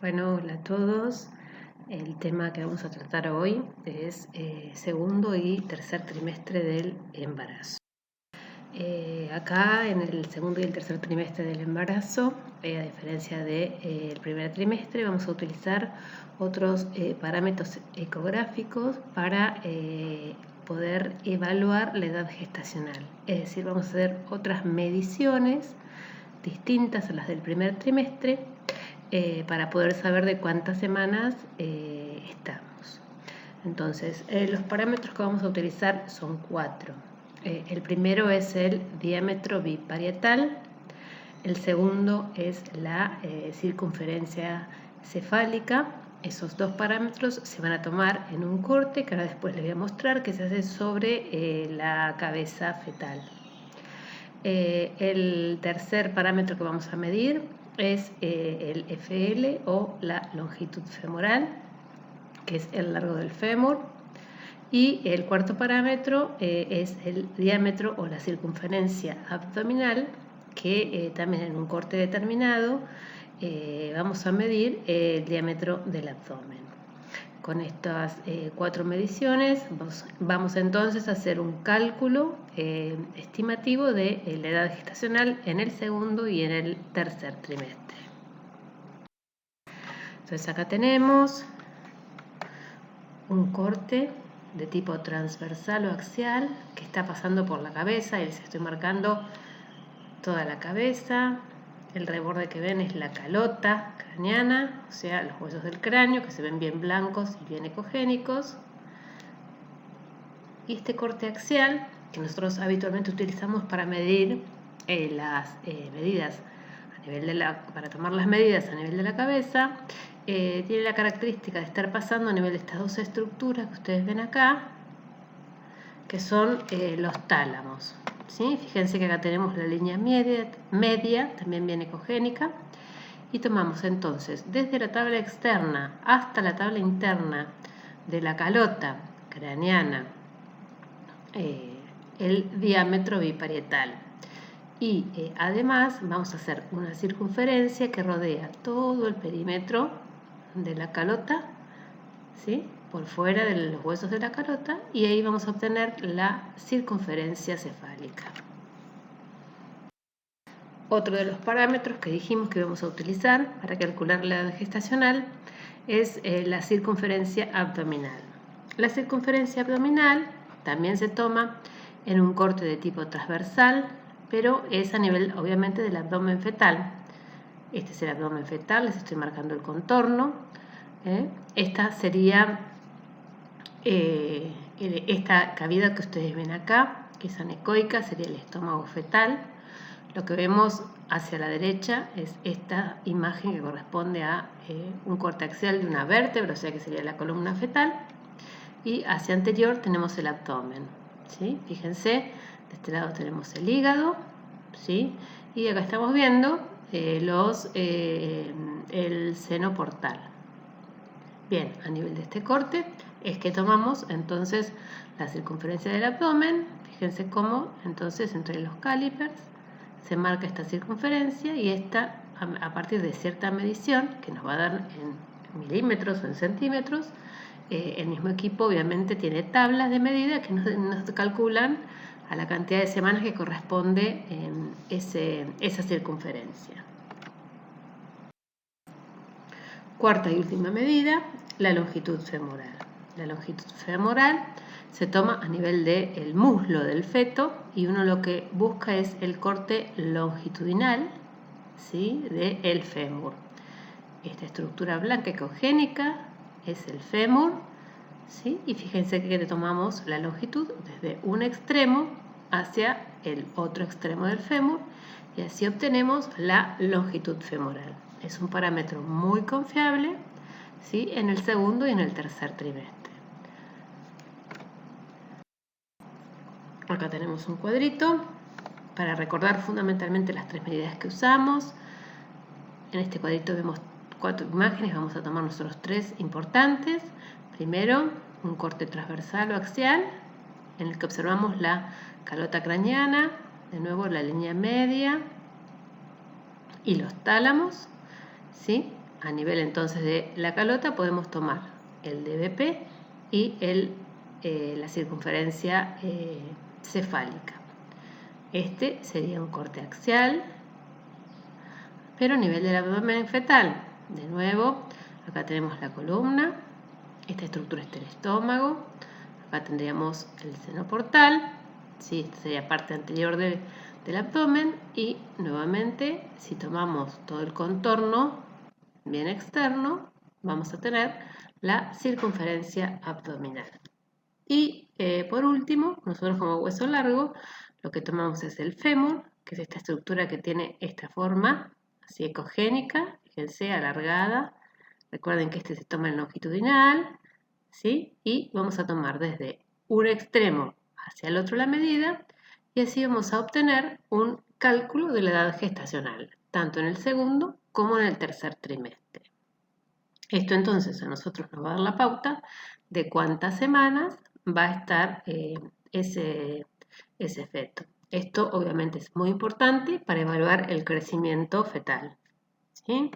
Bueno, hola a todos. El tema que vamos a tratar hoy es segundo y tercer trimestre del embarazo. Acá en el segundo y el tercer trimestre del embarazo, a diferencia del primer trimestre, vamos a utilizar otros parámetros ecográficos para poder evaluar la edad gestacional. Es decir, vamos a hacer otras mediciones distintas a las del primer trimestre para poder saber de cuántas semanas estamos. Entonces, los parámetros que vamos a utilizar son 4. El primero es el diámetro biparietal, el segundo es la circunferencia cefálica. Esos dos parámetros se van a tomar en un corte que ahora después les voy a mostrar, que se hace sobre la cabeza fetal. El tercer parámetro que vamos a medir es el FL o la longitud femoral, que es el largo del fémur. Y el cuarto parámetro es el diámetro o la circunferencia abdominal, que también en un corte determinado vamos a medir el diámetro del abdomen. Con estas 4 mediciones vamos entonces a hacer un cálculo estimativo de la edad gestacional en el segundo y en el tercer trimestre. Entonces acá tenemos un corte de tipo transversal o axial que está pasando por la cabeza, y les estoy marcando toda la cabeza. El reborde que ven es la calota craneana, o sea, los huesos del cráneo, que se ven bien blancos y bien ecogénicos. Y este corte axial, que nosotros habitualmente utilizamos para medir las medidas a nivel para tomar las medidas a nivel de la cabeza, tiene la característica de estar pasando a nivel de estas dos estructuras que ustedes ven acá, que son los tálamos. ¿Sí? Fíjense que acá tenemos la línea media, también bien ecogénica, y tomamos entonces desde la tabla externa hasta la tabla interna de la calota craneana el diámetro biparietal. Y además vamos a hacer una circunferencia que rodea todo el perímetro de la calota, ¿sí? Por fuera de los huesos de la calota, y ahí vamos a obtener la circunferencia cefálica. Otro de los parámetros que dijimos que vamos a utilizar para calcular la edad gestacional es la circunferencia abdominal. La circunferencia abdominal también se toma en un corte de tipo transversal, pero es a nivel obviamente del abdomen fetal. Este es el abdomen fetal, les estoy marcando el contorno. Esta sería esta cavidad que ustedes ven acá, que es anecoica, sería el estómago fetal. Lo que vemos hacia la derecha es esta imagen que corresponde a un corte axial de una vértebra, o sea que sería la columna fetal, y hacia anterior tenemos el abdomen, ¿sí? Fíjense, de este lado tenemos el hígado, ¿sí? Y acá estamos viendo el seno portal. Bien, a nivel de este corte es que tomamos entonces la circunferencia del abdomen. Fíjense cómo entonces entre los cálipers se marca esta circunferencia, y esta a partir de cierta medición que nos va a dar en milímetros o en centímetros. El mismo equipo obviamente tiene tablas de medida que nos calculan a la cantidad de semanas que corresponde esa circunferencia. Cuarta y última medida, la longitud femoral. La longitud femoral se toma a nivel del muslo del feto, y uno lo que busca es el corte longitudinal, ¿sí?, del fémur. Esta estructura blanca ecogénica es el fémur, ¿sí? Y fíjense que tomamos la longitud desde un extremo hacia el otro extremo del fémur, y así obtenemos la longitud femoral. Es un parámetro muy confiable, ¿sí?, en el segundo y en el tercer trimestre. Acá tenemos un cuadrito para recordar fundamentalmente las 3 medidas que usamos. En este cuadrito vemos 4 imágenes, vamos a tomar nosotros 3 importantes. Primero, un corte transversal o axial, en el que observamos la calota craneana, de nuevo la línea media y los tálamos, ¿sí?, a nivel entonces de la calota podemos tomar el DBP y la circunferencia cefálica. Este sería un corte axial, pero a nivel del abdomen fetal. De nuevo, acá tenemos la columna, esta estructura está el estómago, acá tendríamos el seno portal, ¿sí? Esta sería parte anterior del abdomen, y nuevamente, si tomamos todo el contorno bien externo, vamos a tener la circunferencia abdominal. Y por último, nosotros como hueso largo, lo que tomamos es el fémur, que es esta estructura que tiene esta forma, así ecogénica, fíjense, alargada. Recuerden que este se toma en longitudinal, ¿sí? Y vamos a tomar desde un extremo hacia el otro la medida, y así vamos a obtener un cálculo de la edad gestacional, tanto en el segundo como en el tercer trimestre. Esto entonces a nosotros nos va a dar la pauta de cuántas semanas va a estar ese feto. Esto obviamente es muy importante para evaluar el crecimiento fetal, ¿sí?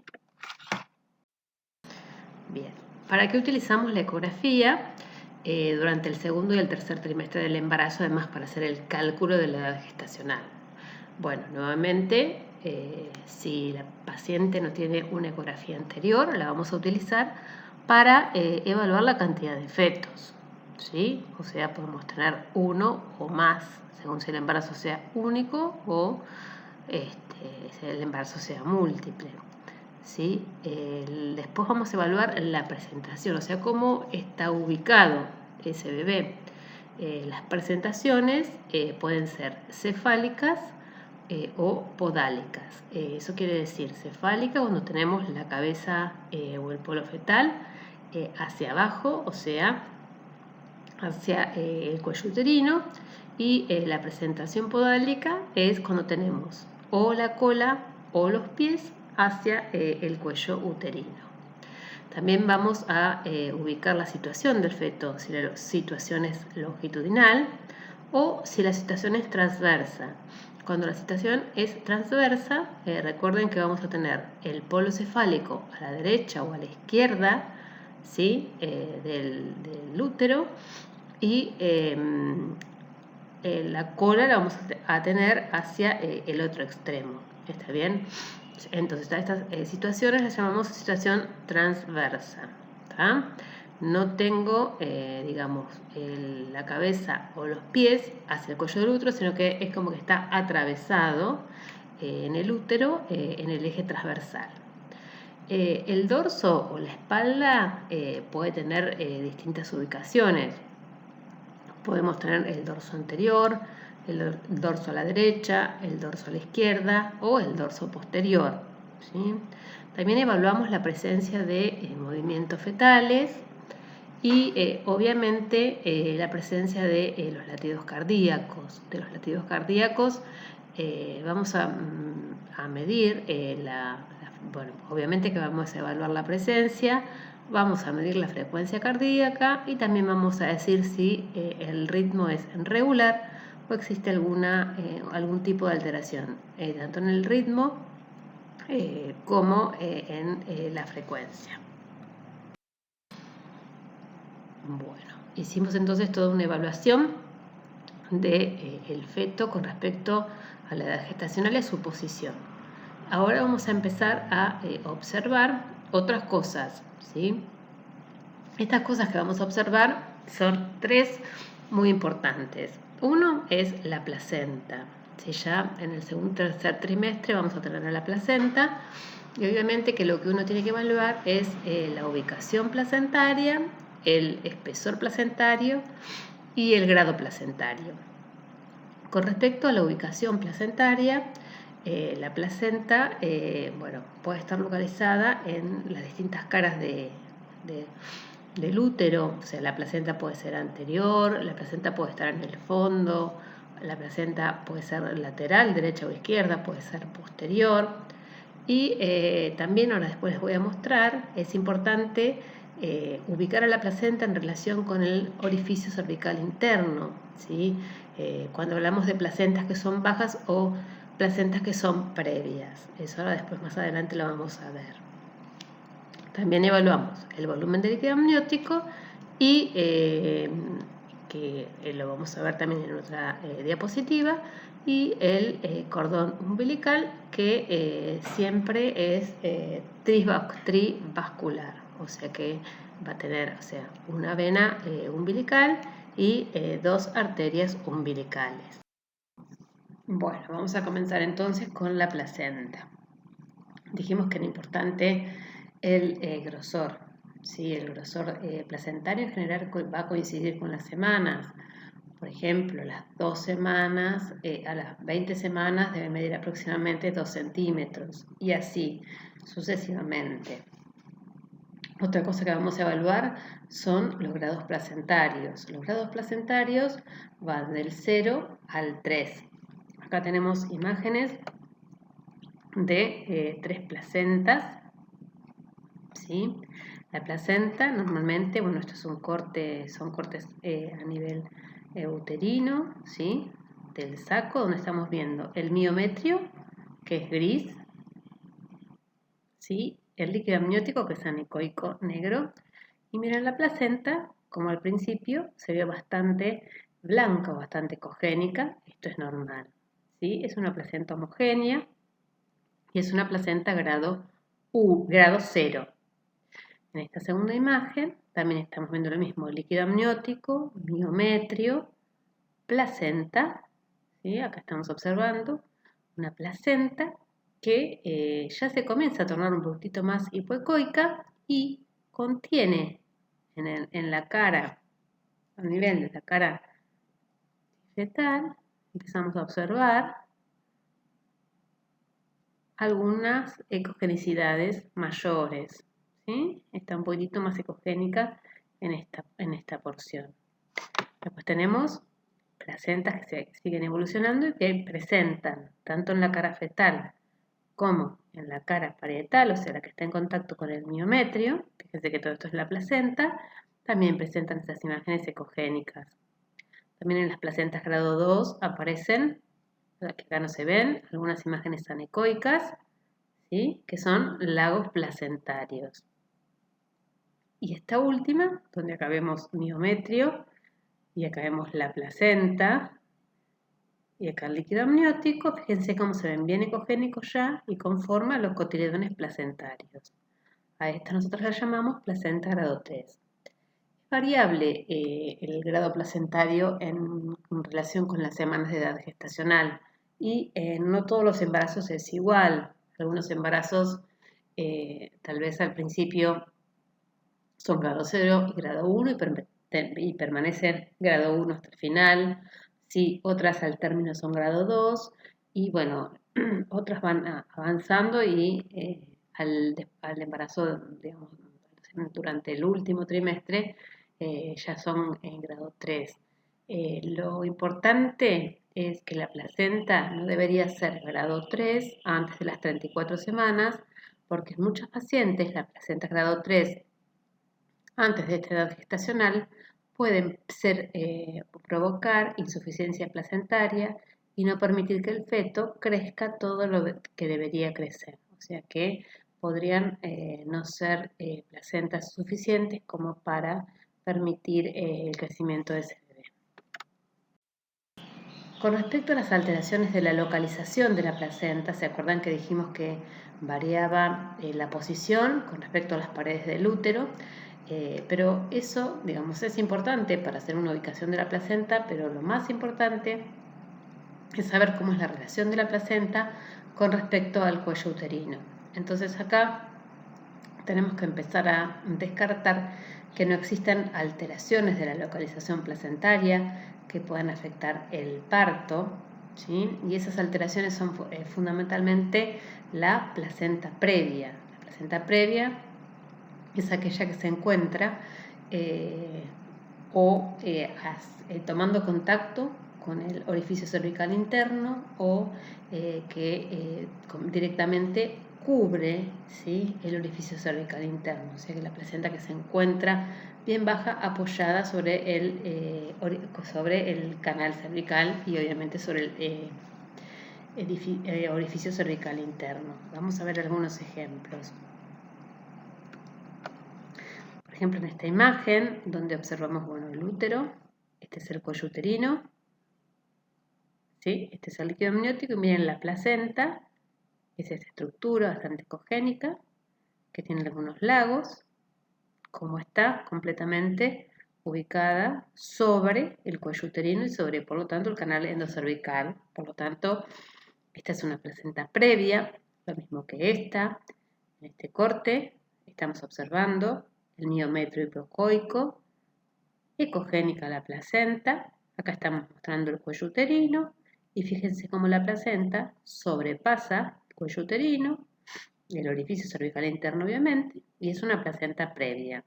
Bien, ¿para qué utilizamos la ecografía durante el segundo y el tercer trimestre del embarazo, además para hacer el cálculo de la edad gestacional? Bueno, nuevamente, si la paciente no tiene una ecografía anterior, la vamos a utilizar para evaluar la cantidad de fetos, ¿sí? O sea, podemos tener uno o más, según si el embarazo sea único o si el embarazo sea múltiple, ¿sí? Después vamos a evaluar la presentación, o sea, cómo está ubicado ese bebé. Las presentaciones pueden ser cefálicas o podálicas. Eso quiere decir cefálica cuando tenemos la cabeza o el polo fetal hacia abajo, o sea, hacia el cuello uterino, y la presentación podálica es cuando tenemos o la cola o los pies hacia el cuello uterino. También vamos a ubicar la situación del feto, si la situación es longitudinal o si la situación es transversa. Cuando la situación es transversa, recuerden que vamos a tener el polo cefálico a la derecha o a la izquierda, ¿sí? del útero, y la cola la vamos a tener hacia el otro extremo. ¿Está bien? Entonces, a estas situaciones las llamamos situación transversa. ¿tá? No tengo, digamos, la cabeza o los pies hacia el cuello del útero, sino que es como que está atravesado en el útero, en el eje transversal. El dorso o la espalda puede tener distintas ubicaciones. Podemos tener el dorso anterior, el dorso a la derecha, el dorso a la izquierda o el dorso posterior, ¿sí? También evaluamos la presencia de movimientos fetales y obviamente la presencia de los latidos cardíacos. De los latidos cardíacos vamos a medir bueno, obviamente que vamos a evaluar la presencia, vamos a medir la frecuencia cardíaca y también vamos a decir si el ritmo es regular o existe algún tipo de alteración, tanto en el ritmo como en la frecuencia. Bueno, hicimos entonces toda una evaluación del feto con respecto a la edad gestacional y a su posición. Ahora vamos a empezar a observar otras cosas, ¿sí? Estas cosas que vamos a observar son tres muy importantes. Uno es la placenta. ¿Sí? Ya en el segundo y tercer trimestre vamos a tener a la placenta, y obviamente que lo que uno tiene que evaluar es la ubicación placentaria, el espesor placentario y el grado placentario. Con respecto a la ubicación placentaria, la placenta bueno, puede estar localizada en las distintas caras del útero, o sea, la placenta puede ser anterior, la placenta puede estar en el fondo, la placenta puede ser lateral, derecha o izquierda, puede ser posterior. Y también, ahora después les voy a mostrar, es importante ubicar a la placenta en relación con el orificio cervical interno, ¿sí? Cuando hablamos de placentas que son bajas o placentas que son previas. Eso ahora después más adelante lo vamos a ver. También evaluamos el volumen del líquido amniótico y que lo vamos a ver también en otra diapositiva, y el cordón umbilical, que siempre es trivascular, o sea que va a tener, o sea, una vena umbilical y dos arterias umbilicales. Bueno, vamos a comenzar entonces con la placenta. Dijimos que era importante el grosor, ¿sí? El grosor placentario en general va a coincidir con las semanas. Por ejemplo, las 2 semanas, a las 20 semanas debe medir aproximadamente 2 centímetros, y así sucesivamente. Otra cosa que vamos a evaluar son los grados placentarios. Los grados placentarios van del 0 al 3. Acá tenemos imágenes de 3 placentas, ¿sí? La placenta normalmente, bueno, esto es un corte, son cortes a nivel uterino, ¿sí? Del saco, donde estamos viendo el miometrio, que es gris, ¿sí? El líquido amniótico, que es anecoico negro, y miren la placenta, como al principio se ve bastante blanca o bastante ecogénica. Esto es normal, ¿sí? Es una placenta homogénea y es una placenta grado 0. En esta segunda imagen también estamos viendo lo mismo: líquido amniótico, miometrio, placenta, ¿sí? Acá estamos observando una placenta que ya se comienza a tornar un poquitito más hipoecoica y contiene en la cara, a nivel de la cara fetal, empezamos a observar algunas ecogenicidades mayores, ¿sí? Está un poquitito más ecogénica en esta porción. Después tenemos placentas que se siguen evolucionando y que presentan, tanto en la cara fetal como en la cara parietal, o sea, la que está en contacto con el miometrio. Fíjense que todo esto es la placenta. También presentan estas imágenes ecogénicas. También en las placentas grado 2 aparecen, que acá no se ven, algunas imágenes anecoicas, ¿sí? Que son lagos placentarios. Y esta última, donde acá vemos miometrio y acá vemos la placenta y acá el líquido amniótico, fíjense cómo se ven bien ecogénicos ya y conforman los cotiledones placentarios. A esta nosotros la llamamos placenta grado 3. Es variable el grado placentario en relación con las semanas de edad gestacional, y no todos los embarazos es igual. Algunos embarazos tal vez al principio son grado 0 y grado 1 y permanecen grado 1 hasta el final. Sí, otras al término son grado 2 y bueno, otras van avanzando y al embarazo, digamos, durante el último trimestre ya son en grado 3. Lo importante es que la placenta no debería ser grado 3 antes de las 34 semanas, porque en muchos pacientes la placenta grado 3 antes de esta edad gestacional pueden provocar insuficiencia placentaria y no permitir que el feto crezca todo lo que debería crecer. O sea que podrían no ser placentas suficientes como para permitir el crecimiento de ese bebé. Con respecto a las alteraciones de la localización de la placenta, ¿se acuerdan que dijimos que variaba la posición con respecto a las paredes del útero? Pero eso, digamos, es importante para hacer una ubicación de la placenta, pero lo más importante es saber cómo es la relación de la placenta con respecto al cuello uterino. Entonces acá tenemos que empezar a descartar que no existan alteraciones de la localización placentaria que puedan afectar el parto, ¿sí? Y esas alteraciones son fundamentalmente la placenta previa. La placenta previa es aquella que se encuentra tomando contacto con el orificio cervical interno o que directamente cubre, ¿sí?, el orificio cervical interno, o sea que la placenta que se encuentra bien baja, apoyada sobre el canal cervical y obviamente sobre el orificio cervical interno. Vamos a ver algunos ejemplos. ejemplo, en esta imagen, donde observamos, bueno, el útero, este es el cuello uterino, ¿sí? Este es el líquido amniótico, y miren la placenta, que es esta estructura bastante ecogénica, que tiene algunos lagos, como está completamente ubicada sobre el cuello uterino y sobre, por lo tanto, el canal endocervical. Por lo tanto, esta es una placenta previa, lo mismo que esta. En este corte estamos observando el miometrio hipocoico, ecogénica la placenta. Acá estamos mostrando el cuello uterino y fíjense cómo la placenta sobrepasa el cuello uterino, el orificio cervical interno obviamente, y es una placenta previa.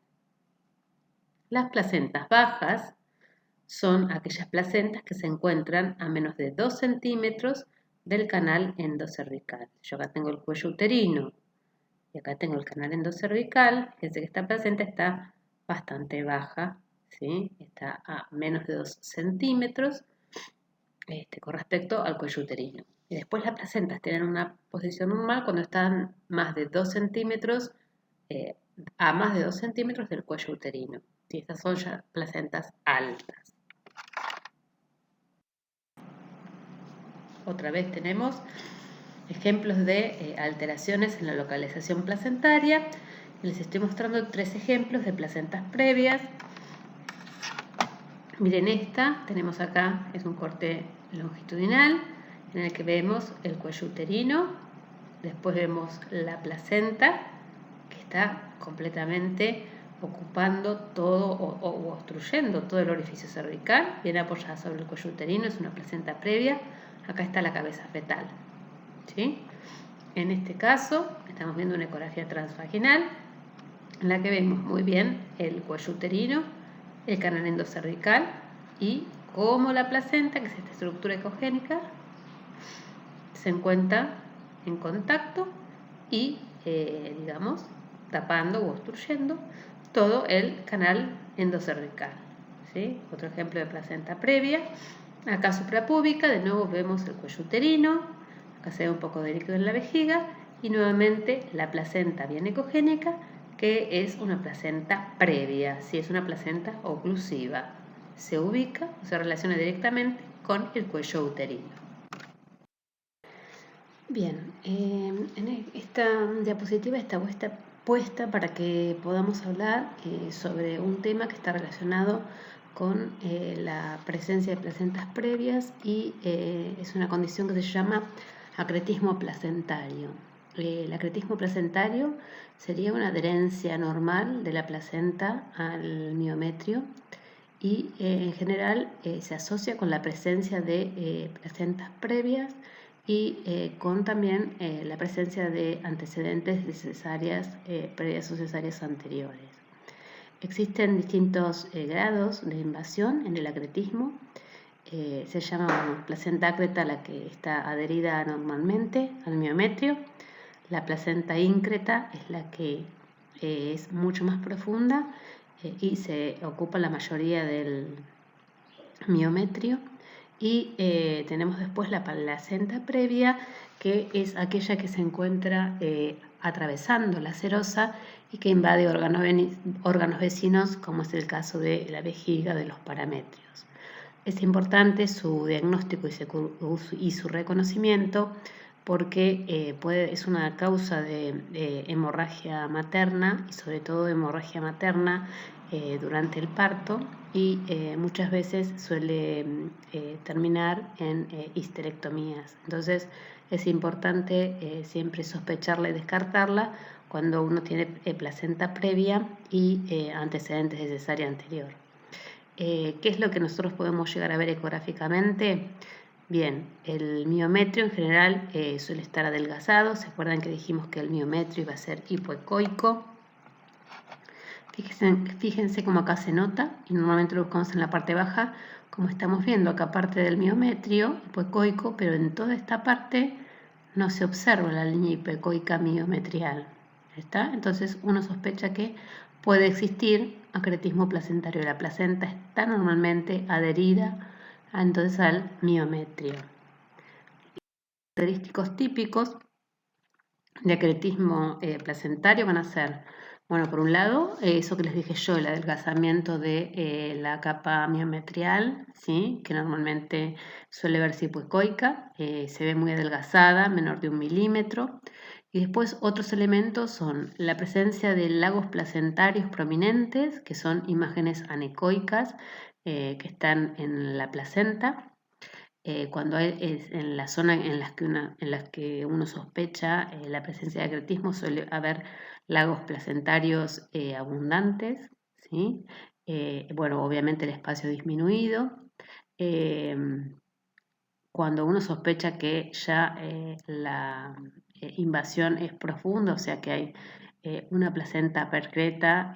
Las placentas bajas son aquellas placentas que se encuentran a menos de 2 centímetros del canal endocervical. Yo acá tengo el cuello uterino y acá tengo el canal endocervical. Fíjense que esta placenta está bastante baja, ¿sí? Está a menos de 2 centímetros con respecto al cuello uterino. Y después las placentas tienen una posición normal cuando están más de 2 centímetros, a más de 2 centímetros del cuello uterino. ¿Sí? Estas son ya placentas altas. Otra vez tenemos ejemplos de alteraciones en la localización placentaria. Les estoy mostrando 3 ejemplos de placentas previas. Miren esta, tenemos acá, es un corte longitudinal en el que vemos el cuello uterino, después vemos la placenta que está completamente ocupando todo o obstruyendo todo el orificio cervical, bien apoyada sobre el cuello uterino, es una placenta previa. Acá está la cabeza fetal, ¿sí? En este caso estamos viendo una ecografía transvaginal en la que vemos muy bien el cuello uterino, el canal endocervical y cómo la placenta, que es esta estructura ecogénica, se encuentra en contacto y, digamos, tapando o obstruyendo todo el canal endocervical, ¿sí? Otro ejemplo de placenta previa. Acá suprapúbica, de nuevo vemos el cuello uterino, acá se ve un poco de líquido en la vejiga y nuevamente la placenta bien ecogénica, que es una placenta previa, ¿sí? Es una placenta oclusiva. Se ubica o se relaciona directamente con el cuello uterino. Bien, en esta diapositiva está puesta para que podamos hablar sobre un tema que está relacionado con la presencia de placentas previas y es una condición que se llama acretismo placentario. El acretismo placentario sería una adherencia normal de la placenta al miometrio y en general se asocia con la presencia de placentas previas y con también la presencia de antecedentes de cesáreas previas o cesáreas anteriores. Existen distintos grados de invasión en el acretismo. Se llama placenta acreta la que está adherida normalmente al miometrio. La placenta íncreta es la que es mucho más profunda y se ocupa la mayoría del miometrio. Y tenemos después la placenta previa, que es aquella que se encuentra atravesando la serosa y que invade órganos vecinos, como es el caso de la vejiga, de los parametrios. Es importante su diagnóstico y su reconocimiento porque es una causa de hemorragia materna y sobre todo hemorragia materna durante el parto y muchas veces suele terminar en histerectomías. Entonces es importante siempre sospecharla y descartarla cuando uno tiene placenta previa y antecedentes de cesárea anterior. ¿Qué es lo que nosotros podemos llegar a ver ecográficamente? Bien, el miometrio en general suele estar adelgazado. ¿Se acuerdan que dijimos que el miometrio iba a ser hipoecoico? Fíjense cómo acá se nota, y normalmente lo buscamos en la parte baja, como estamos viendo acá parte del miometrio hipoecoico, pero en toda esta parte no se observa la línea hipoecoica miometrial. ¿Está? Entonces uno sospecha que puede existir acretismo placentario. La placenta está normalmente adherida entonces al miometrio. Característicos típicos de acretismo placentario van a ser Bueno, por un lado, eso que les dije yo, el adelgazamiento de la capa miometrial, ¿sí? Que normalmente suele verse hipoecoica, se ve muy adelgazada, menor de 1 milímetro. Y después otros elementos son la presencia de lagos placentarios prominentes, que son imágenes anecoicas que están en la placenta. Cuando es en la zona en las que uno sospecha la presencia de acretismo, suele haber lagos placentarios abundantes, ¿sí? Bueno, obviamente el espacio disminuido. Eh, Cuando uno sospecha que ya la invasión es profunda, o sea que hay una placenta percreta,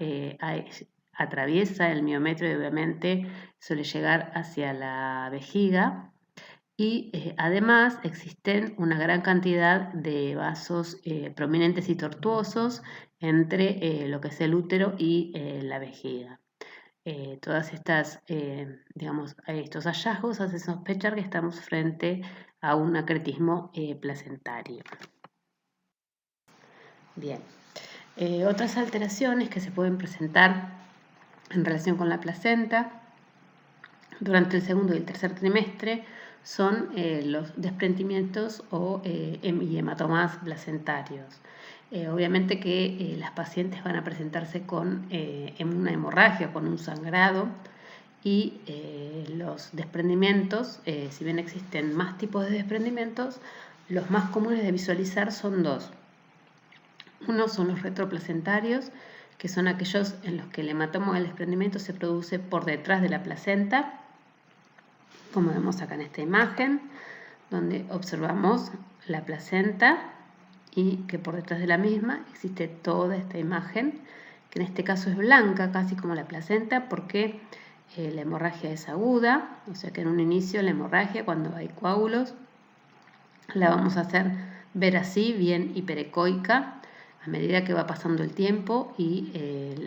atraviesa el miometrio y obviamente suele llegar hacia la vejiga. Y además existen una gran cantidad de vasos prominentes y tortuosos entre lo que es el útero y la vejiga. Todas estas, digamos, estos hallazgos hacen sospechar que estamos frente a un acretismo placentario. Bien, otras alteraciones que se pueden presentar en relación con la placenta durante el segundo y el tercer trimestre son los desprendimientos y hematomas placentarios. Obviamente que las pacientes van a presentarse con una hemorragia, con un sangrado, y los desprendimientos, si bien existen más tipos de desprendimientos, los más comunes de visualizar son dos. Uno son los retroplacentarios, que son aquellos en los que el hematoma o el desprendimiento se produce por detrás de la placenta, como vemos acá en esta imagen, donde observamos la placenta y que por detrás de la misma existe toda esta imagen, que en este caso es blanca, casi como la placenta, porque la hemorragia es aguda, o sea que en un inicio la hemorragia, cuando hay coágulos, la vamos a hacer ver así, bien hiperecoica, a medida que va pasando el tiempo y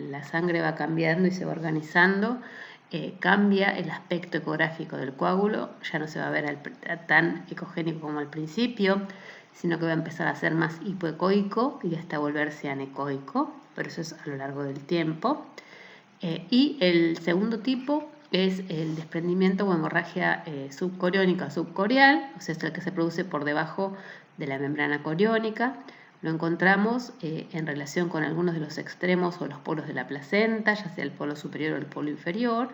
la sangre va cambiando y se va organizando. Cambia el aspecto ecográfico del coágulo, ya no se va a ver tan ecogénico como al principio, sino que va a empezar a ser más hipoecoico y hasta volverse anecoico, pero eso es a lo largo del tiempo. Y el segundo tipo es el desprendimiento o hemorragia subcoriónica subcorial, o sea, es el que se produce por debajo de la membrana coriónica. Lo encontramos en relación con algunos de los extremos o los polos de la placenta, ya sea el polo superior o el polo inferior,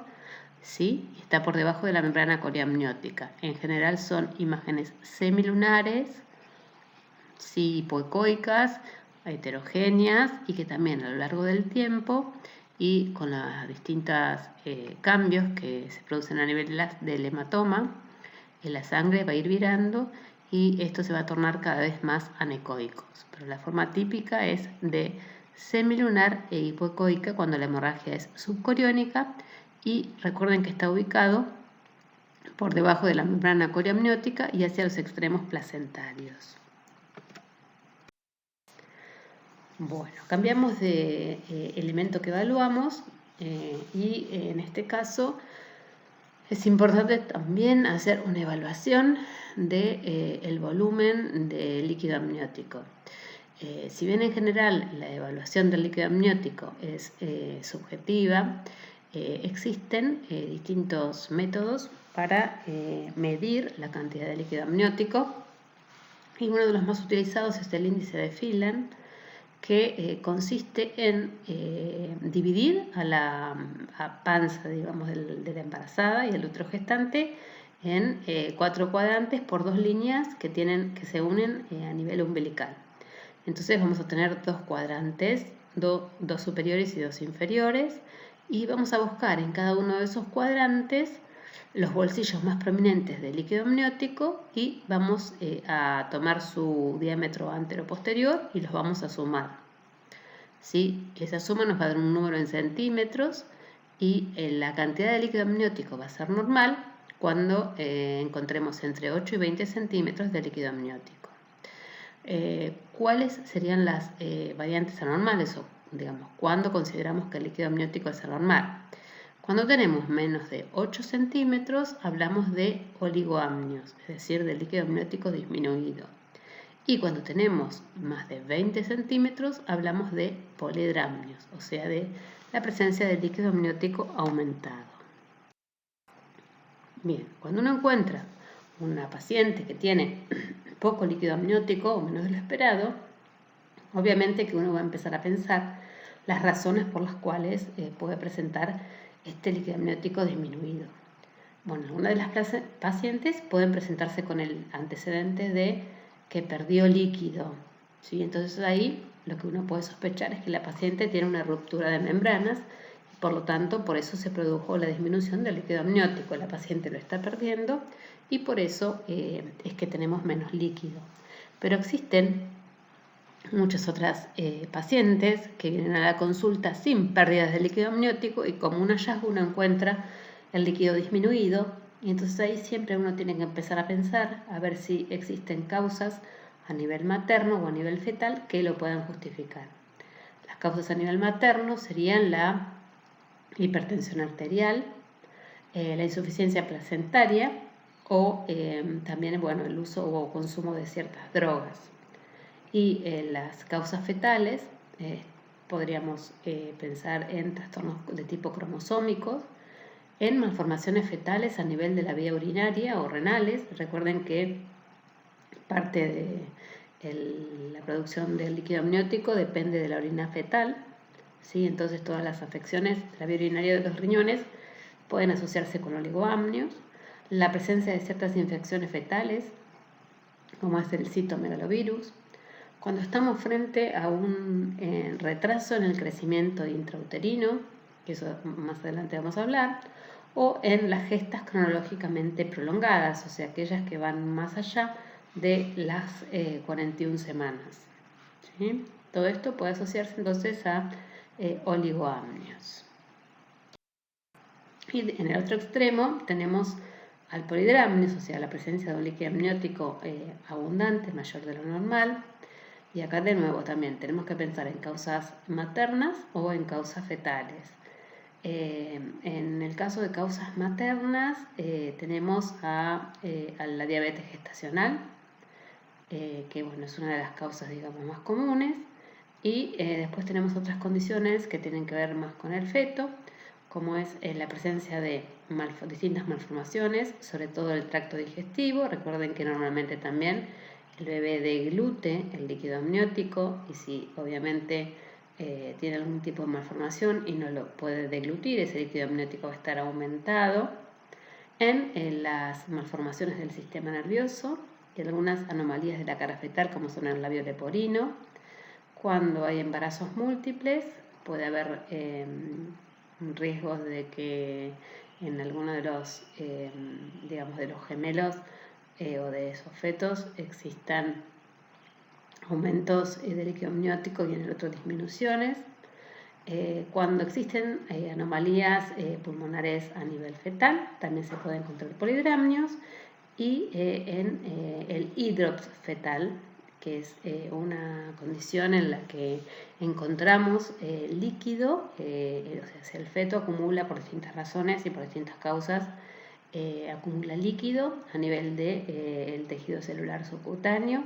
¿sí? Está por debajo de la membrana coriamniótica. En general son imágenes semilunares, sí, hipoecoicas, heterogéneas y que también a lo largo del tiempo y con los distintos cambios que se producen a nivel del hematoma, la sangre va a ir virando y esto se va a tornar cada vez más anecoicos. Pero la forma típica es de semilunar e hipoecoica cuando la hemorragia es subcoriónica y recuerden que está ubicado por debajo de la membrana coriamniótica y hacia los extremos placentarios. Bueno, cambiamos de elemento que evaluamos y en este caso es importante también hacer una evaluación del volumen de líquido amniótico. Si bien en general la evaluación del líquido amniótico es subjetiva, existen distintos métodos para medir la cantidad de líquido amniótico y uno de los más utilizados es el índice de Phelan, que consiste en dividir a la panza, digamos, de la embarazada y el útero gestante en 4 cuadrantes por 2 líneas que se unen a nivel umbilical. Entonces vamos a tener 2 cuadrantes, 2 superiores y 2 inferiores, y vamos a buscar en cada uno de esos cuadrantes los bolsillos más prominentes del líquido amniótico y vamos a tomar su diámetro antero-posterior y los vamos a sumar. ¿Sí? Esa suma nos va a dar un número en centímetros y la cantidad de líquido amniótico va a ser normal cuando encontremos entre 8 y 20 centímetros de líquido amniótico. ¿Cuáles serían las variantes anormales o, digamos, cuándo consideramos que el líquido amniótico es anormal? Cuando tenemos menos de 8 centímetros hablamos de oligoamnios, es decir, de líquido amniótico disminuido. Y cuando tenemos más de 20 centímetros, hablamos de polidramnios, o sea, de la presencia de líquido amniótico aumentado. Bien, cuando uno encuentra una paciente que tiene poco líquido amniótico o menos de lo esperado, obviamente que uno va a empezar a pensar las razones por las cuales puede presentar este líquido amniótico disminuido. Bueno, algunas de las pacientes pueden presentarse con el antecedente de que perdió líquido, ¿sí? Entonces ahí lo que uno puede sospechar es que la paciente tiene una ruptura de membranas y por lo tanto por eso se produjo la disminución del líquido amniótico. La paciente lo está perdiendo y por eso es que tenemos menos líquido. Pero existen muchas otras pacientes que vienen a la consulta sin pérdidas de líquido amniótico y como un hallazgo uno encuentra el líquido disminuido y entonces ahí siempre uno tiene que empezar a pensar a ver si existen causas a nivel materno o a nivel fetal que lo puedan justificar. Las causas a nivel materno serían la hipertensión arterial, la insuficiencia placentaria o también el uso o consumo de ciertas drogas. Y las causas fetales, podríamos pensar en trastornos de tipo cromosómicos, en malformaciones fetales a nivel de la vía urinaria o renales. Recuerden que parte de la producción del líquido amniótico depende de la orina fetal, ¿sí? Entonces todas las afecciones de la vía urinaria de los riñones pueden asociarse con oligoamnios. La presencia de ciertas infecciones fetales, como es el citomegalovirus. Cuando estamos frente a un retraso en el crecimiento intrauterino, que eso más adelante vamos a hablar, o en las gestas cronológicamente prolongadas, o sea, aquellas que van más allá de las 41 semanas. ¿Sí? Todo esto puede asociarse entonces a oligoamnios. Y en el otro extremo tenemos al polidramnios, o sea, la presencia de un líquido amniótico abundante, mayor de lo normal. Y acá de nuevo también tenemos que pensar en causas maternas o en causas fetales. En el caso de causas maternas tenemos a la diabetes gestacional, que es una de las causas más comunes. Y después tenemos otras condiciones que tienen que ver más con el feto, como es la presencia de distintas malformaciones, sobre todo el tracto digestivo. Recuerden que normalmente también el bebé deglute el líquido amniótico y si obviamente tiene algún tipo de malformación y no lo puede deglutir, ese líquido amniótico va a estar aumentado. En las malformaciones del sistema nervioso y algunas anomalías de la cara fetal como son el labio leporino. Cuando hay embarazos múltiples puede haber riesgos de que en alguno de los, de los gemelos o de esos fetos existan aumentos de líquido amniótico y en el otro disminuciones. Cuando existen anomalías pulmonares a nivel fetal, también se pueden encontrar polidramnios y en el hidrops fetal, que es una condición en la que encontramos líquido, o sea, el feto acumula por distintas razones y por distintas causas, acumula líquido a nivel del tejido celular subcutáneo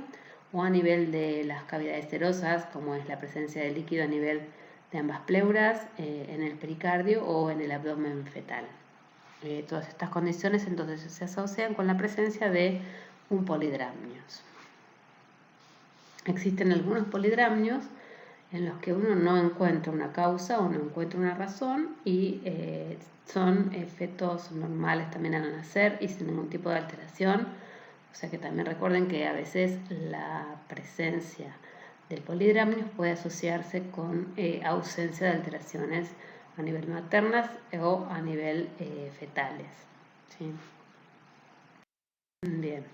o a nivel de las cavidades serosas, como es la presencia de líquido a nivel de ambas pleuras, en el pericardio o en el abdomen fetal. Todas estas condiciones entonces se asocian con la presencia de un polidramnios. Existen algunos polidramnios en los que uno no encuentra una causa o no encuentra una razón y son fetos normales también al nacer y sin ningún tipo de alteración. O sea que también recuerden que a veces la presencia del polidramnios puede asociarse con ausencia de alteraciones a nivel maternas o a nivel fetales. ¿Sí? Bien.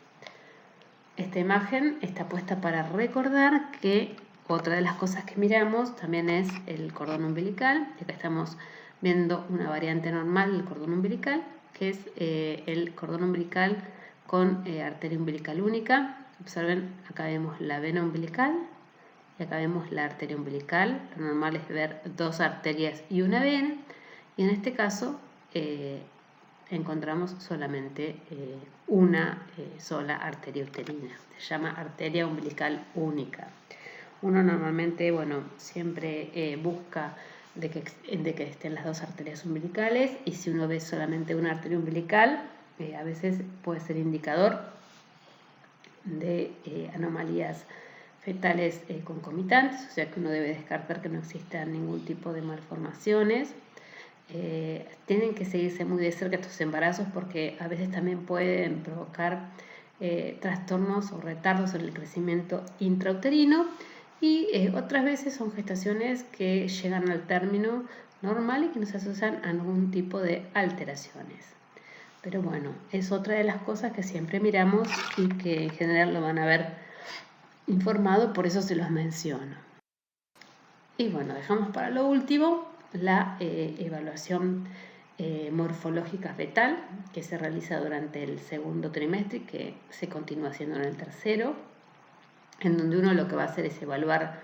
Esta imagen está puesta para recordar que otra de las cosas que miramos también es el cordón umbilical. Acá estamos viendo una variante normal del cordón umbilical, que es el cordón umbilical con arteria umbilical única. Observen, acá vemos la vena umbilical y acá vemos la arteria umbilical. Lo normal es ver dos arterias y una vena, y en este caso encontramos solamente una sola arteria uterina. Se llama arteria umbilical única. Uno normalmente, bueno, siempre busca de que estén las dos arterias umbilicales, y si uno ve solamente una arteria umbilical, a veces puede ser indicador de anomalías fetales concomitantes, o sea que uno debe descartar que no existan ningún tipo de malformaciones. Tienen que seguirse muy de cerca estos embarazos, porque a veces también pueden provocar trastornos o retardos en el crecimiento intrauterino, y otras veces son gestaciones que llegan al término normal y que no se asocian a ningún tipo de alteraciones. Pero bueno, es otra de las cosas que siempre miramos y que en general lo van a ver informado, por eso se los menciono. Y bueno, dejamos para lo último la evaluación morfológica fetal, que se realiza durante el segundo trimestre y que se continúa haciendo en el tercero, en donde uno lo que va a hacer es evaluar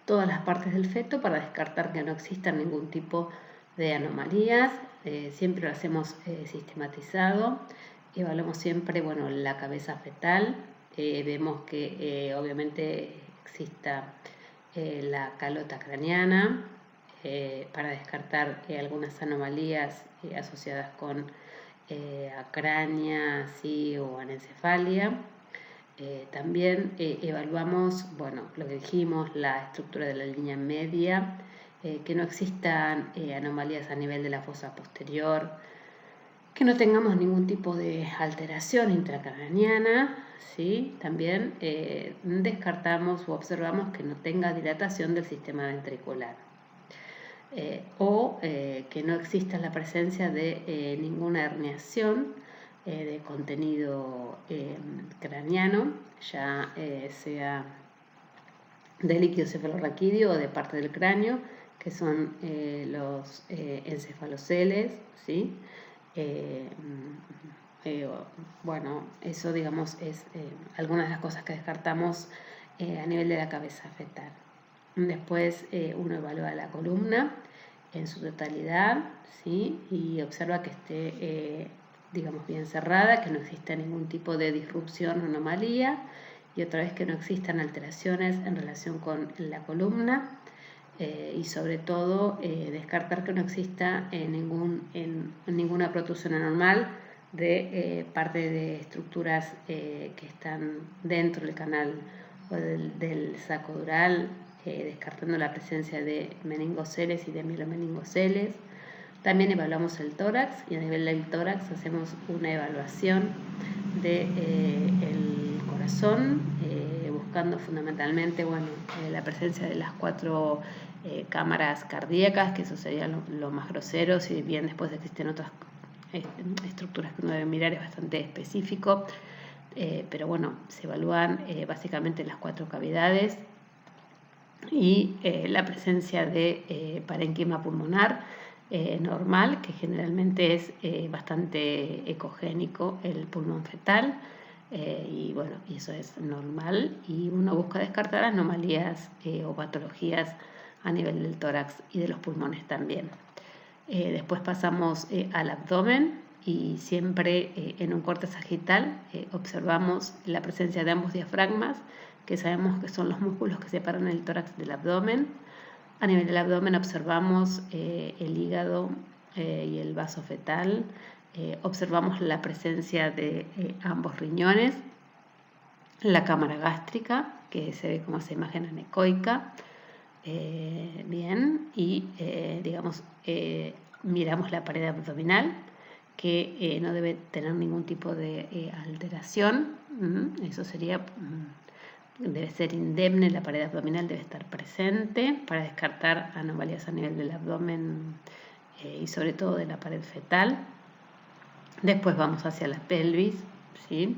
todas las partes del feto para descartar que no existan ningún tipo de anomalías. Siempre lo hacemos sistematizado. Evaluamos siempre, bueno, la cabeza fetal. Vemos que obviamente exista la calota craneana, para descartar algunas anomalías asociadas con acrania, sí, o anencefalia. También evaluamos, bueno, lo que dijimos, la estructura de la línea media, que no existan anomalías a nivel de la fosa posterior, que no tengamos ningún tipo de alteración intracraniana, ¿sí? También descartamos o observamos que no tenga dilatación del sistema ventricular, o que no exista la presencia de ninguna herniación de contenido craneano, ya sea de líquido cefalorraquídeo o de parte del cráneo, que son los encefaloceles, ¿sí? Bueno, eso digamos es algunas de las cosas que descartamos a nivel de la cabeza fetal. Después uno evalúa la columna en su totalidad, ¿sí? Y observa que esté digamos bien cerrada, que no exista ningún tipo de disrupción o anomalía, y otra vez que no existan alteraciones en relación con la columna, y sobre todo descartar que no exista ninguna protrusión anormal de parte de estructuras que están dentro del canal o del saco dural, descartando la presencia de meningoceles y de mielomeningoceles. También evaluamos el tórax, y a nivel del tórax hacemos una evaluación del corazón, buscando fundamentalmente, bueno, la presencia de las 4 cámaras cardíacas, que eso sería lo más grosero. Si bien después existen otras estructuras que uno debe mirar, es bastante específico, pero bueno, se evalúan básicamente las 4 cavidades, y la presencia de parénquima pulmonar normal, que generalmente es bastante ecogénico el pulmón fetal, y bueno, y eso es normal, y uno busca descartar anomalías o patologías a nivel del tórax y de los pulmones también. Después pasamos al abdomen, y siempre en un corte sagital observamos la presencia de ambos diafragmas, que sabemos que son los músculos que separan el tórax del abdomen. A nivel del abdomen observamos el hígado y el vaso fetal. Observamos la presencia de ambos riñones, la cámara gástrica, que se ve como esa imagen anecoica. Bien, y digamos, miramos la pared abdominal, que no debe tener ningún tipo de alteración. Eso sería, debe ser indemne, la pared abdominal debe estar presente para descartar anomalías a nivel del abdomen y sobre todo de la pared fetal. Después vamos hacia la pelvis, ¿sí?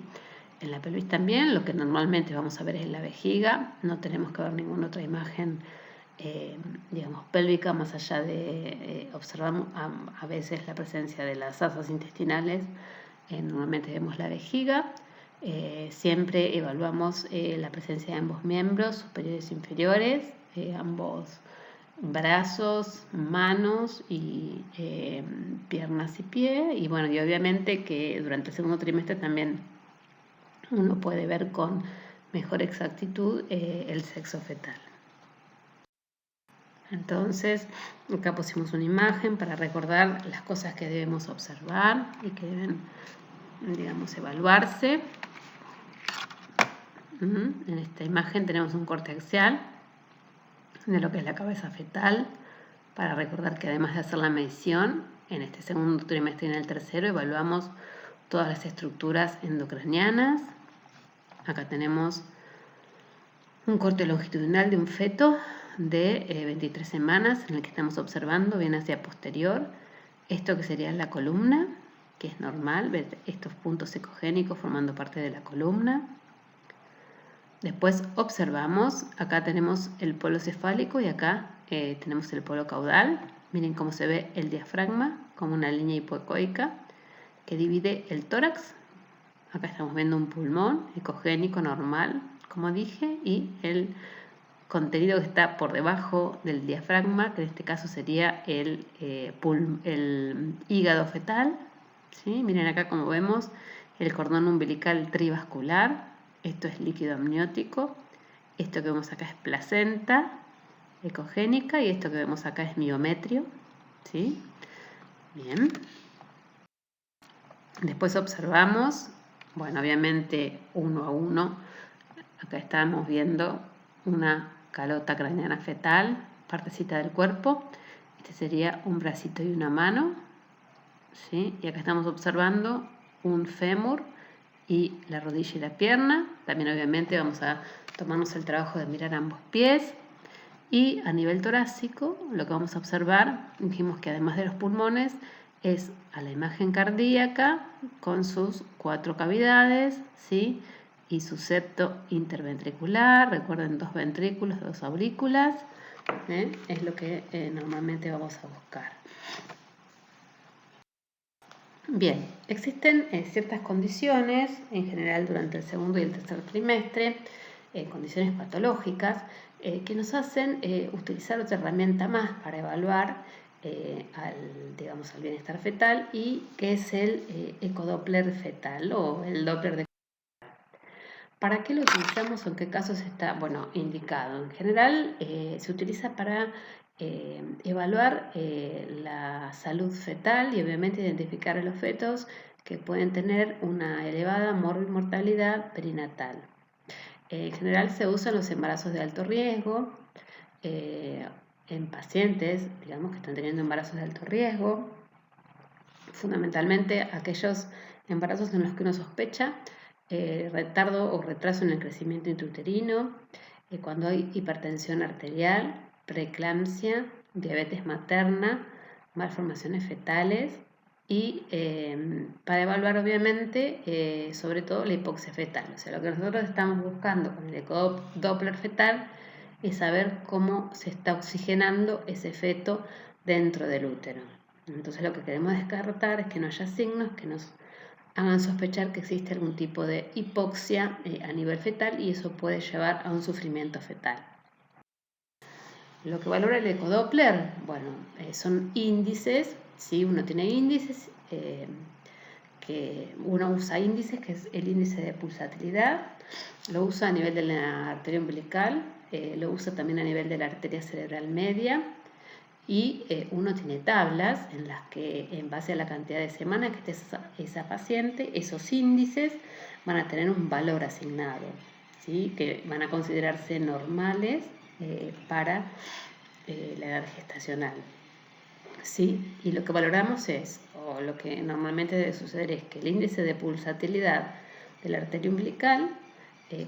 En la pelvis también lo que normalmente vamos a ver es la vejiga, no tenemos que ver ninguna otra imagen digamos pélvica, más allá de observamos a veces la presencia de las asas intestinales. Normalmente vemos la vejiga. Siempre evaluamos la presencia de ambos miembros, superiores e inferiores, ambos brazos, manos y piernas y pie. Y bueno, y obviamente que durante el segundo trimestre también uno puede ver con mejor exactitud el sexo fetal. Entonces, acá pusimos una imagen para recordar las cosas que debemos observar y que deben, digamos, evaluarse. En esta imagen tenemos un corte axial de lo que es la cabeza fetal, para recordar que además de hacer la medición, en este segundo trimestre y en el tercero evaluamos todas las estructuras endocranianas. Acá tenemos un corte longitudinal de un feto de 23 semanas en el que estamos observando bien hacia posterior esto que sería la columna, que es normal ver estos puntos ecogénicos formando parte de la columna. Después observamos, acá tenemos el polo cefálico y acá tenemos el polo caudal. Miren cómo se ve el diafragma como una línea hipoecoica que divide el tórax. Acá estamos viendo un pulmón ecogénico normal, como dije, y el contenido que está por debajo del diafragma, que en este caso sería el hígado fetal. ¿Sí? Miren acá como vemos el cordón umbilical trivascular. Esto es líquido amniótico. Esto que vemos acá es placenta ecogénica y esto que vemos acá es miometrio. ¿Sí? Bien. Después observamos, bueno, obviamente uno a uno. Acá estamos viendo una calota craneana fetal, partecita del cuerpo. Este sería un bracito y una mano. ¿Sí? Y acá estamos observando un fémur y la rodilla y la pierna. También obviamente vamos a tomarnos el trabajo de mirar ambos pies. Y a nivel torácico, lo que vamos a observar, dijimos que además de los pulmones, es a la imagen cardíaca con sus 4 cavidades, ¿sí? Y su septo interventricular, recuerden 2 ventrículos, 2 aurículas, es lo que normalmente vamos a buscar. Bien, existen ciertas condiciones, en general durante el segundo y el tercer trimestre, condiciones patológicas, que nos hacen utilizar otra herramienta más para evaluar al bienestar fetal, y que es el ecodoppler fetal o el Doppler de... ¿Para qué lo utilizamos o en qué casos está indicado? En general se utiliza para evaluar la salud fetal y obviamente identificar a los fetos que pueden tener una elevada mortalidad perinatal. En general se usan los embarazos de alto riesgo, en pacientes, digamos, que están teniendo embarazos de alto riesgo, fundamentalmente aquellos embarazos en los que uno sospecha retardo o retraso en el crecimiento intrauterino, cuando hay hipertensión arterial, preeclampsia, diabetes materna, malformaciones fetales y para evaluar obviamente sobre todo la hipoxia fetal. O sea, lo que nosotros estamos buscando con el ecodoppler fetal es saber cómo se está oxigenando ese feto dentro del útero. Entonces lo que queremos descartar es que no haya signos que nos hagan sospechar que existe algún tipo de hipoxia a nivel fetal, y eso puede llevar a un sufrimiento fetal. Lo que valora el ecodoppler, son índices, ¿sí? Uno tiene índices, que uno usa índices, que es el índice de pulsatilidad, lo usa a nivel de la arteria umbilical, lo usa también a nivel de la arteria cerebral media, y uno tiene tablas en las que, en base a la cantidad de semanas que esté esa paciente, esos índices van a tener un valor asignado, ¿sí? Que van a considerarse normales para la edad gestacional, ¿sí? Y lo que valoramos o lo que normalmente debe suceder, es que el índice de pulsatilidad de la arteria umbilical,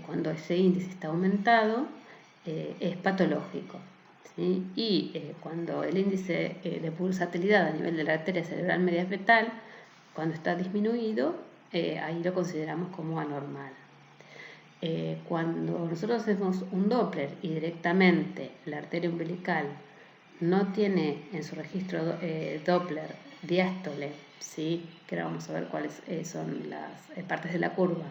cuando ese índice está aumentado, es patológico. ¿Sí? Y cuando el índice de pulsatilidad a nivel de la arteria cerebral media fetal, cuando está disminuido, ahí lo consideramos como anormal. Cuando nosotros hacemos un Doppler y directamente la arteria umbilical no tiene en su registro Doppler diástole, ¿sí? Que ahora vamos a ver cuáles son las partes de la curva,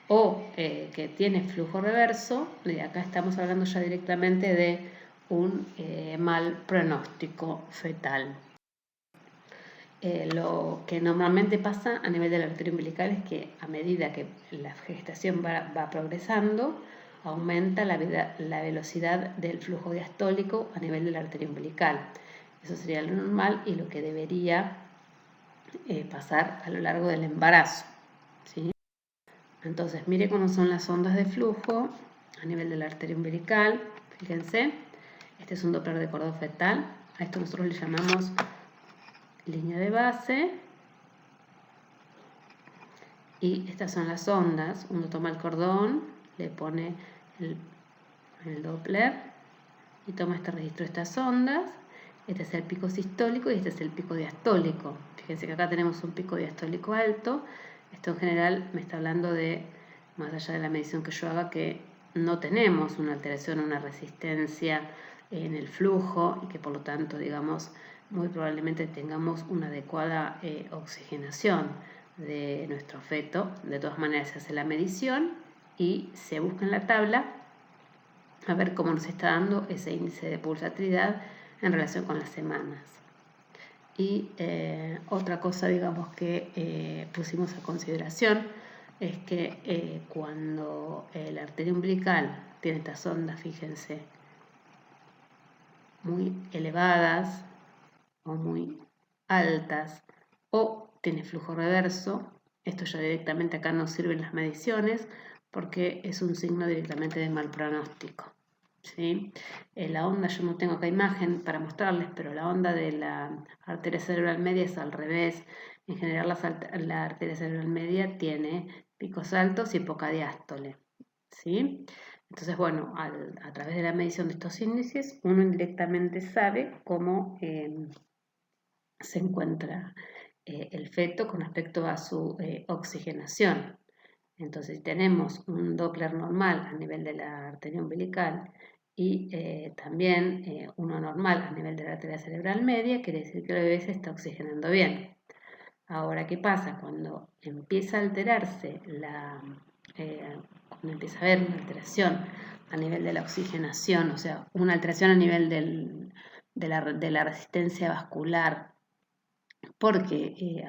o que tiene flujo reverso, acá estamos hablando ya directamente de un mal pronóstico fetal. Lo que normalmente pasa a nivel de la arteria umbilical es que a medida que la gestación va progresando, aumenta la velocidad del flujo diastólico a nivel de la arteria umbilical. Eso sería lo normal y lo que debería pasar a lo largo del embarazo, ¿sí? Entonces, mire cómo son las ondas de flujo a nivel de la arteria umbilical. Fíjense, este es un Doppler de cordón fetal. A esto nosotros le llamamos línea de base. Y estas son las ondas. Uno toma el cordón, le pone el Doppler y toma este registro de estas ondas. Este es el pico sistólico y este es el pico diastólico. Fíjense que acá tenemos un pico diastólico alto. Esto en general me está hablando de, más allá de la medición que yo haga, que no tenemos una alteración, una resistencia en el flujo y que por lo tanto, digamos, muy probablemente tengamos una adecuada oxigenación de nuestro feto. De todas maneras se hace la medición y se busca en la tabla a ver cómo nos está dando ese índice de pulsatilidad en relación con las semanas. Y otra cosa, digamos, que pusimos a consideración es que cuando la arteria umbilical tiene estas ondas, fíjense, muy elevadas o muy altas o tiene flujo reverso, esto ya directamente acá no sirven las mediciones porque es un signo directamente de mal pronóstico, ¿sí? La onda, yo no tengo acá imagen para mostrarles, pero la onda de la arteria cerebral media es al revés. En general la arteria cerebral media tiene picos altos y poca diástole, ¿sí? Entonces, bueno, a través de la medición de estos índices, uno indirectamente sabe cómo se encuentra el feto con respecto a su oxigenación. Entonces, si tenemos un Doppler normal a nivel de la arteria umbilical y también uno normal a nivel de la arteria cerebral media, quiere decir que el bebé se está oxigenando bien. Ahora, ¿qué pasa? Cuando empieza a alterarse cuando empieza a haber una alteración a nivel de la oxigenación, o sea, una alteración a nivel de la resistencia vascular, porque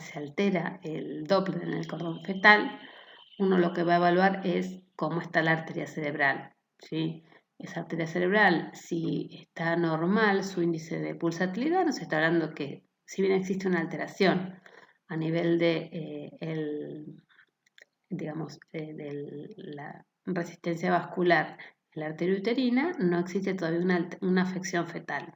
se altera el Doppler en el cordón fetal, uno lo que va a evaluar es cómo está la arteria cerebral, ¿sí? Esa arteria cerebral, si está normal su índice de pulsatilidad, nos está hablando que si bien existe una alteración a nivel de la resistencia vascular en la arteria uterina, no existe todavía una afección fetal.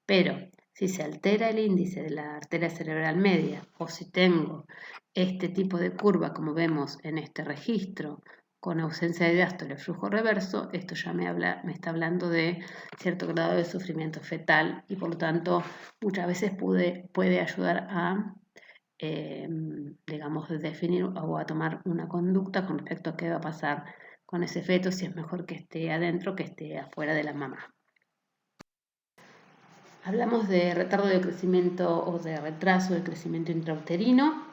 Pero si se altera el índice de la arteria cerebral media o si tengo este tipo de curva como vemos en este registro con ausencia de diástole o flujo reverso, esto ya me está hablando de cierto grado de sufrimiento fetal y por lo tanto muchas veces puede ayudar a digamos, definir o a tomar una conducta con respecto a qué va a pasar con ese feto, si es mejor que esté adentro que esté afuera de la mamá. Hablamos de retardo de crecimiento o de retraso del crecimiento intrauterino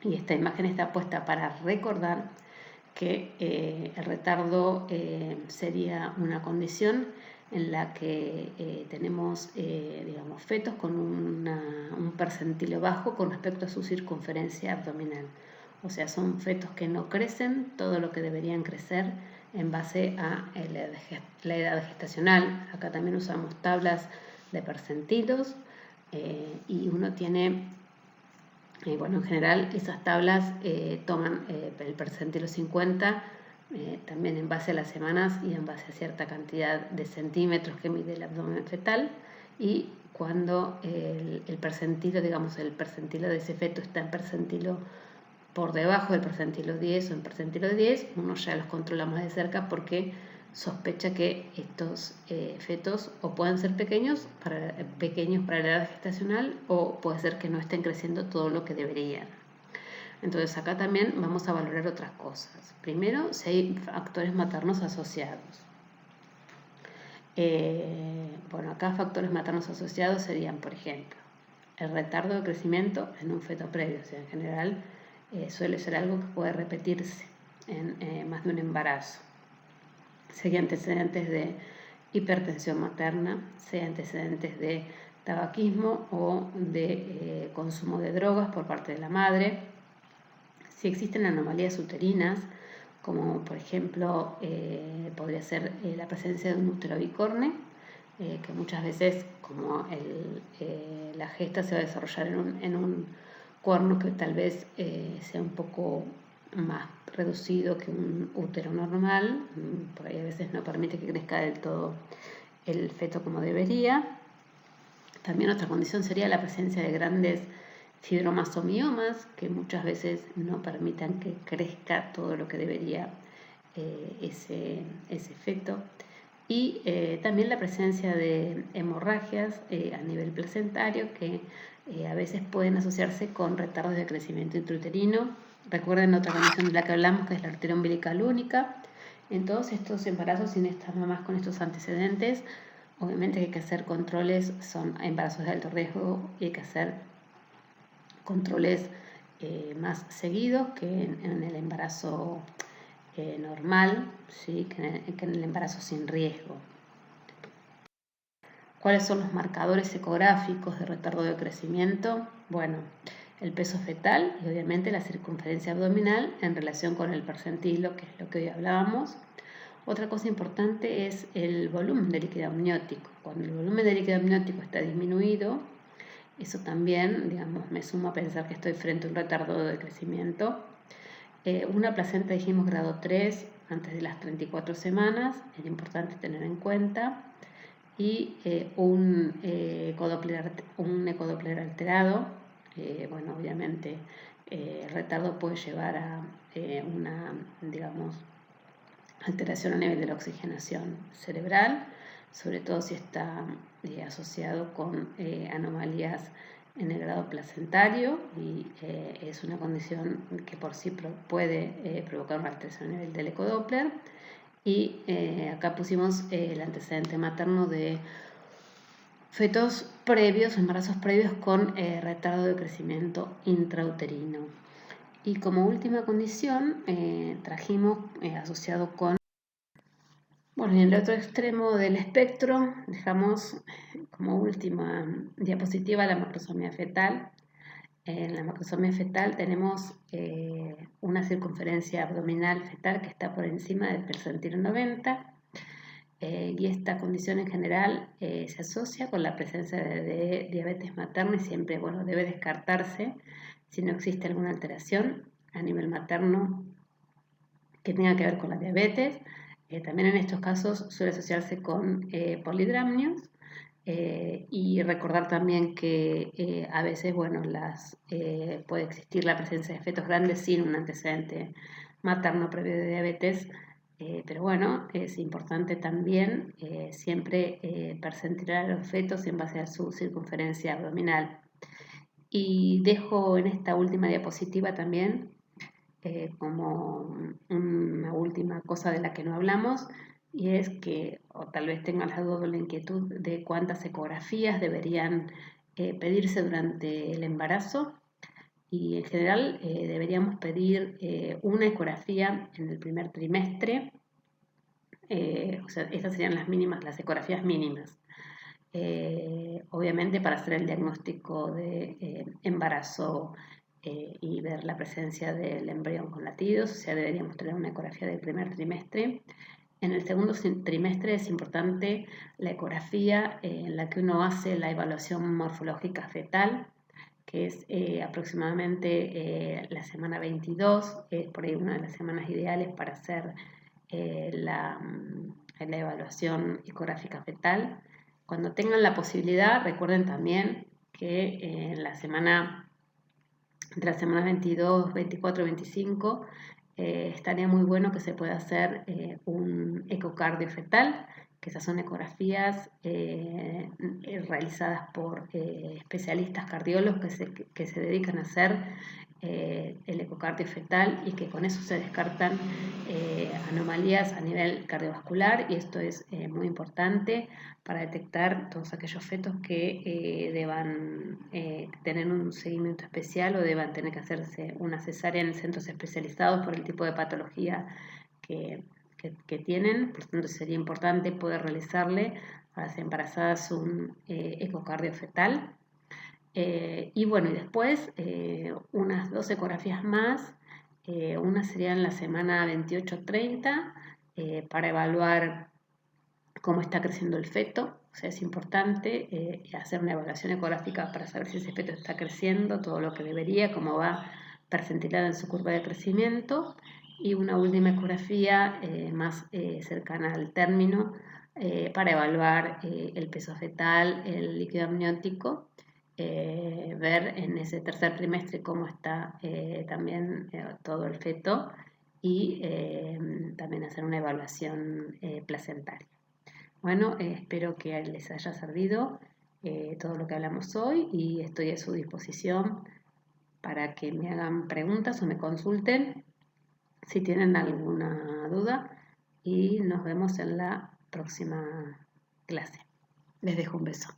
y esta imagen está puesta para recordar que el retardo sería una condición en la que tenemos digamos, fetos con un percentilo bajo con respecto a su circunferencia abdominal. O sea, son fetos que no crecen todo lo que deberían crecer en base a la edad gestacional. Acá también usamos tablas de percentilos y uno tiene, bueno, en general esas tablas toman el percentilo 50 también en base a las semanas y en base a cierta cantidad de centímetros que mide el abdomen fetal y cuando el percentilo, digamos, el percentilo de ese feto está en percentilo por debajo del percentilo 10 o en percentilo de 10, uno ya los controla más de cerca porque sospecha que estos fetos o pueden ser pequeños para la edad gestacional o puede ser que no estén creciendo todo lo que deberían. Entonces acá también vamos a valorar otras cosas. Primero, si hay factores maternos asociados. Bueno, acá factores maternos asociados serían, por ejemplo, el retardo de crecimiento en un feto previo, o sea, en general suele ser algo que puede repetirse en más de un embarazo. Si hay antecedentes de hipertensión materna, sea antecedentes de tabaquismo o de consumo de drogas por parte de la madre. Si existen anomalías uterinas, como por ejemplo podría ser la presencia de un útero bicorne, que muchas veces como la gesta se va a desarrollar en un cuerno que tal vez sea un poco más reducido que un útero normal, por ahí a veces no permite que crezca del todo el feto como debería. También otra condición sería la presencia de grandes fibromas o miomas que muchas veces no permitan que crezca todo lo que debería ese feto. Y también la presencia de hemorragias a nivel placentario que a veces pueden asociarse con retardos de crecimiento intrauterino. Recuerden otra condición de la que hablamos, que es la arteria umbilical única. En todos estos embarazos sin estas mamás con estos antecedentes, obviamente hay que hacer controles, son embarazos de alto riesgo y hay que hacer controles más seguidos que en el embarazo normal, ¿sí? que en el embarazo sin riesgo. ¿Cuáles son los marcadores ecográficos de retardo de crecimiento? Bueno, el peso fetal y obviamente la circunferencia abdominal en relación con el percentilo, que es lo que hoy hablábamos. Otra cosa importante es el volumen de líquido amniótico. Cuando el volumen de líquido amniótico está disminuido, eso también, digamos, me suma a pensar que estoy frente a un retardo de crecimiento. Una placenta, dijimos, grado 3 antes de las 34 semanas, es importante tener en cuenta. Y un ecodoppler alterado, bueno, obviamente el retardo puede llevar a una, digamos, alteración a nivel de la oxigenación cerebral, sobre todo si está asociado con anomalías en el grado placentario y es una condición que por sí puede provocar una alteración a nivel del ecodoppler. Y acá pusimos el antecedente materno de fetos previos, embarazos previos con retardo de crecimiento intrauterino. Y como última condición trajimos asociado con... Bueno, y en el otro extremo del espectro dejamos como última diapositiva la macrosomía fetal. En la macrosomía fetal tenemos una circunferencia abdominal fetal que está por encima del percentilo 90 y esta condición en general se asocia con la presencia de diabetes materna y siempre debe descartarse si no existe alguna alteración a nivel materno que tenga que ver con la diabetes. También en estos casos suele asociarse con polidramnios. Y recordar también que a veces puede existir la presencia de fetos grandes sin un antecedente materno previo de diabetes, pero bueno, es importante también siempre percentilar a los fetos en base a su circunferencia abdominal. Y dejo en esta última diapositiva también como una última cosa de la que no hablamos, y es que, o tal vez tengan la duda o la inquietud de cuántas ecografías deberían pedirse durante el embarazo. Y en general deberíamos pedir una ecografía en el primer trimestre, o sea, estas serían las ecografías mínimas. Obviamente para hacer el diagnóstico de embarazo y ver la presencia del embrión con latidos, o sea, deberíamos tener una ecografía del primer trimestre. En el segundo trimestre es importante la ecografía en la que uno hace la evaluación morfológica fetal, que es aproximadamente la semana 22, por ahí una de las semanas ideales para hacer la evaluación ecográfica fetal. Cuando tengan la posibilidad, recuerden también que en la semana, entre las semanas 22, 24, 25, estaría muy bueno que se pueda hacer un ecocardio fetal, que esas son ecografías realizadas por especialistas cardiólogos que se dedican a hacer el ecocardio fetal y que con eso se descartan anomalías a nivel cardiovascular, y esto es muy importante para detectar todos aquellos fetos que deban tener un seguimiento especial o deban tener que hacerse una cesárea en centros especializados por el tipo de patología que que tienen, por lo tanto sería importante poder realizarle a las embarazadas un ecocardio fetal. Y bueno, y después unas 2 ecografías más, una sería en la semana 28-30 para evaluar cómo está creciendo el feto. O sea, es importante hacer una evaluación ecográfica para saber si ese feto está creciendo, todo lo que debería, cómo va percentilada en su curva de crecimiento. Y una última ecografía más cercana al término para evaluar el peso fetal, el líquido amniótico, ver en ese tercer trimestre cómo está también todo el feto y también hacer una evaluación placentaria. Bueno, espero que les haya servido todo lo que hablamos hoy y estoy a su disposición para que me hagan preguntas o me consulten si tienen alguna duda y nos vemos en la próxima clase. Les dejo un beso.